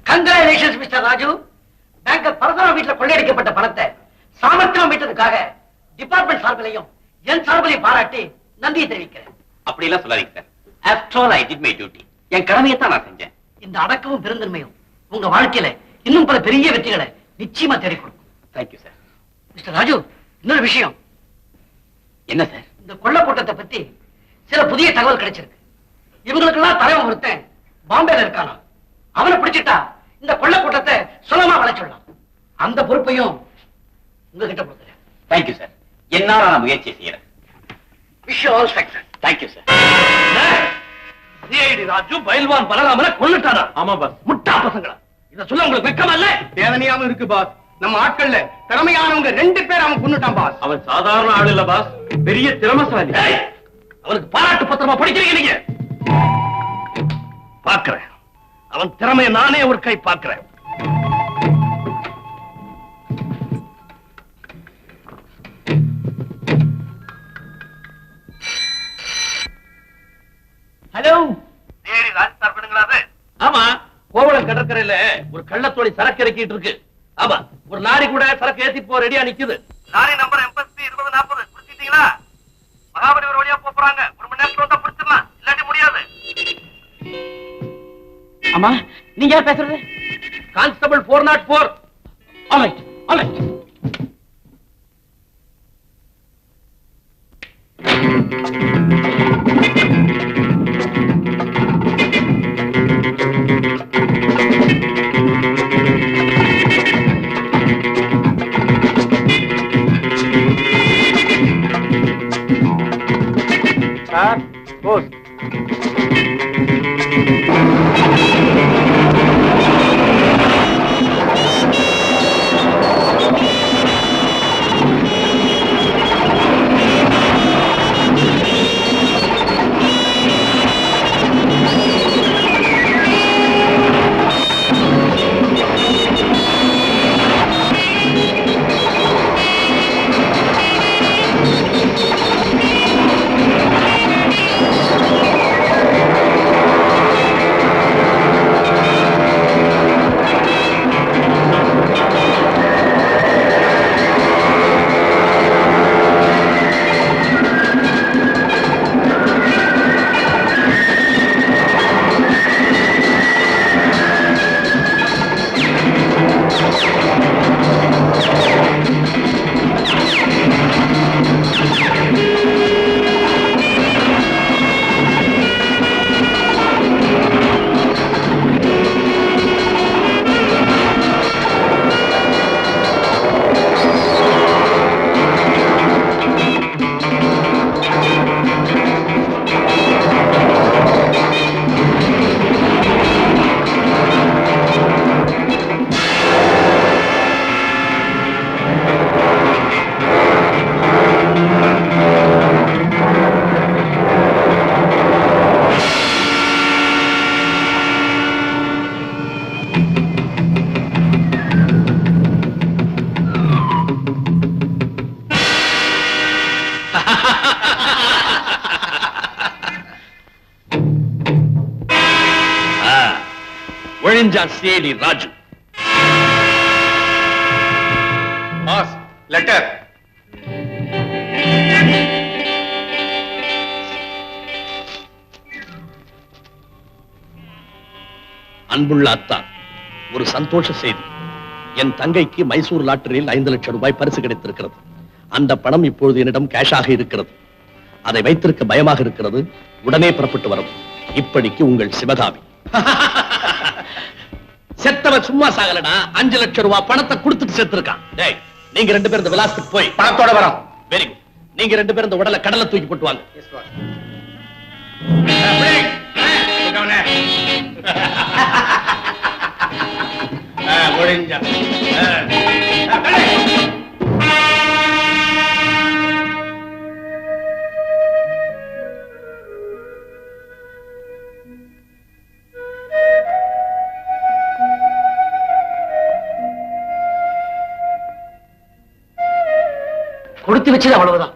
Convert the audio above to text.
Congratulations mister Raju. Banker Parasuram வீட்டுல கொள்ளையடிக்கப்பட்ட பணத்தை சாமர்த்தியம் மீட்டதுக்காக டிபார்ட்மெண்ட் சார்பிலையும் என் சார்பிலையும் பாராட்டி நன்றியை தெரிவிக்கிறேன். அப்படி எல்லாம் சொல்லாதீங்க sir. After all I did my duty. என் கடமையை தான் நான் செஞ்சேன். இந்த அடக்கமும் பெருந்தன்மையும் உங்க வாழ்க்கையில இன்னும் பல பெரிய வெற்றிகளை நிச்சயமா தேடி கொடுக்கும். Thank you sir. மிஸ்டர் ராஜு, இன்னொரு விஷயம். என்ன சார்? இந்த கொள்ள கூட்டத்தை பத்தி சில புதிய தகவல் கிடைச்சிருக்கு. இவங்களுக்கெல்லாம் தலைவன் ஒருத்தன் பாம்பேல இருக்கானா. அவனை பிடிச்சிட்டா இந்த கொள்ள கூட்டத்தை சுலமா வளைச்சிடலாம். அந்த பொறுப்பையும் உங்ககிட்ட கொடுக்குறேன். Thank you sir. என்னால நான் முயற்சி செய்யறேன். Wish you all success. Thank you sir. CID Raju பயில்வான் பலராமனை கொல்லுட்டானா? ஆமா பாஸ். முட்டா பசங்களா? இத சொல்ல உங்களுக்கு வெக்கமா இல்ல? வேதனையாம இருக்கு பாஸ். நம்ம ஆட்கள்ல திறமையானவங்க 2 பேர் அவன் கொன்னுட்டான் பாஸ். அவன் சாதாரண ஆள் இல்ல பாஸ், பெரிய திறமைசாலி. அவனுக்கு பாராட்டு பத்திரமா படிக்கிறீங்க நீங்க. பாக்குறேன் அவன் திறமையை நானே ஒரு கை பாக்குறேன். ஹலோ, நேரி ராஜ் சார் பண்ணுங்களா? ஆமா, கோவளம் கடற்கரையில ஒரு கள்ளத்தோழி சரக்கு இறக்கிட்டு இருக்கு. ஆமா, ஒரு லாரி கூட சரக்கு ஏத்தி போ ரெடியா நிக்குது. Lorry number MSP 2040 புடிச்சிட்டீங்களா? மகாபலிபுரம் வழியா போறாங்க. 1 மணி நேரத்துல வந்தா புடிச்சிடலாம், இல்லாட்டி முடியாது. அம்மா, நீங்க யார் பேசுறது? Constable 404. Alright, alright. Sir, boss. ஒழிஞ்சான் சிஐடி ராஜு. Boss, letter. அன்புள்ள அத்தா, ஒரு சந்தோஷ செய்தி. என் தங்கைக்கு மைசூர் லாட்டரியில் 5 லட்சம் ரூபாய் பரிசு கிடைத்திருக்கிறது. அந்த பணம் இப்பொழுது என்னிடம் கேஷாக இருக்கிறது. அதை வைத்திருக்க பயமாக இருக்கிறது. உடனே புறப்பட்டு வரும். இப்படிக்கு உங்கள் சிவகாமி. செத்தவன் சும்மா சாகலடா. 5 லட்சம் ரூபாய் பணத்தை கொடுத்துட்டு செத்துருக்கான். டேய், நீங்க 2 பேரும் இந்த விலாசத்துக்கு போய் பணத்தோட வரோம். Very good. நீங்க 2 பேரும் இந்த உடலை கடலை தூக்கி போட்டு வாங்க. ஒழிஞ்சா. கொடுத்து வச்சது அவ்வளவுதான்.